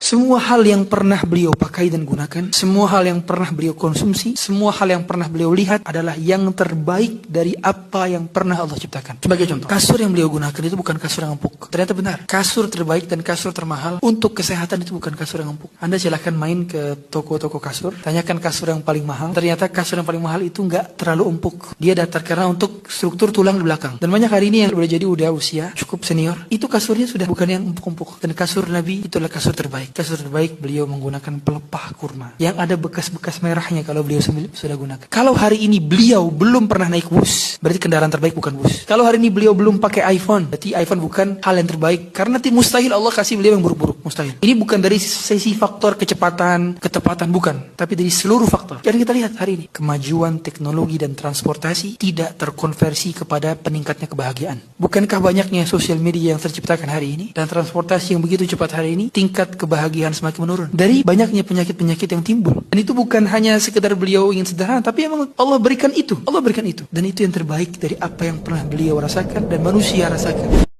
Semua hal yang pernah beliau pakai dan gunakan, semua hal yang pernah beliau konsumsi, semua hal yang pernah beliau lihat adalah yang terbaik dari apa yang pernah Allah ciptakan. Sebagai contoh, kasur yang beliau gunakan itu bukan kasur yang empuk. Ternyata benar, kasur terbaik dan kasur termahal untuk kesehatan itu bukan kasur yang empuk. Anda silahkan main ke toko-toko kasur, tanyakan kasur yang paling mahal. Ternyata kasur yang paling mahal itu nggak terlalu empuk. Dia datar karena untuk struktur tulang di belakang. Dan banyak hari ini yang udah jadi udah usia cukup senior, itu kasurnya sudah bukan yang empuk-empuk. Dan kasur Nabi itu adalah kasur terbaik. Kasur terbaik beliau menggunakan pelepah kurma yang ada bekas-bekas merahnya kalau beliau sudah gunakan. Kalau hari ini beliau belum pernah naik bus, berarti kendaraan terbaik bukan bus. Kalau hari ini beliau belum pakai iPhone, berarti iPhone bukan hal yang terbaik. Karena mustahil Allah kasih beliau yang buruk-buruk, mustahil. Ini bukan dari sisi faktor kecepatan, ketepatan, bukan, tapi dari seluruh faktor. Jadi kita lihat hari ini, kemajuan teknologi dan transportasi tidak terkonversi kepada peningkatnya kebahagiaan. Bukankah banyaknya sosial media yang terciptakan hari ini dan transportasi yang begitu cepat hari ini, tingkat kebahagiaan semakin menurun dari banyaknya penyakit-penyakit yang timbul. Dan itu bukan hanya sekedar beliau ingin sederhana, tapi memang Allah berikan itu. Allah berikan itu. Dan itu yang terbaik dari apa yang pernah beliau rasakan dan manusia rasakan.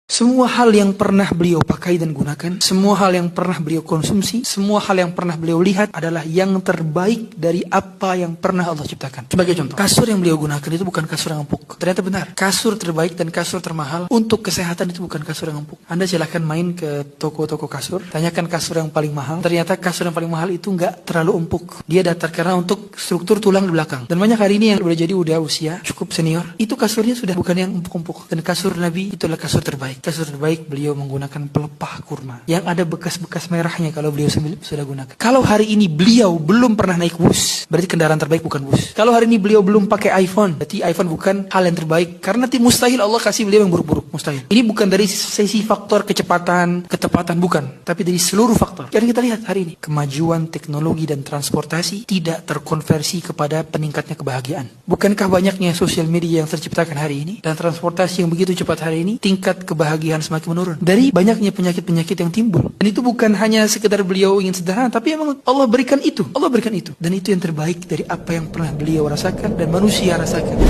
Semua hal yang pernah beliau pakai dan gunakan, semua hal yang pernah beliau konsumsi, semua hal yang pernah beliau lihat adalah yang terbaik dari apa yang pernah Allah ciptakan. Sebagai contoh, kasur yang beliau gunakan itu bukan kasur yang empuk. Ternyata benar, kasur terbaik dan kasur termahal untuk kesehatan itu bukan kasur yang empuk. Anda silahkan main ke toko-toko kasur, tanyakan kasur yang paling mahal. Ternyata kasur yang paling mahal itu nggak terlalu empuk. Dia datar karena untuk struktur tulang di belakang. Dan banyak hari ini yang udah usia cukup senior, itu kasurnya sudah bukan yang empuk-empuk. Dan kasur Nabi itu adalah kasur terbaik. Kasur terbaik beliau menggunakan pelepah kurma yang ada bekas-bekas merahnya kalau beliau sudah gunakan. Kalau hari ini beliau belum pernah naik bus, berarti kendaraan terbaik bukan bus. Kalau hari ini beliau belum pakai iPhone, berarti iPhone bukan hal yang terbaik. Karena mustahil Allah kasih beliau yang buruk-buruk, mustahil. Ini bukan dari sisi faktor kecepatan, ketepatan, bukan, tapi dari seluruh faktor. Jadi kita lihat hari ini, kemajuan teknologi dan transportasi tidak terkonversi kepada peningkatnya kebahagiaan. Bukankah banyaknya sosial media yang terciptakan hari ini dan transportasi yang begitu cepat hari ini, tingkat kebahagiaan semakin menurun dari banyaknya penyakit-penyakit yang timbul. Dan itu bukan hanya sekedar beliau ingin sederhana, tapi memang Allah berikan itu. Allah berikan itu. Dan itu yang terbaik dari apa yang pernah beliau rasakan dan manusia rasakan.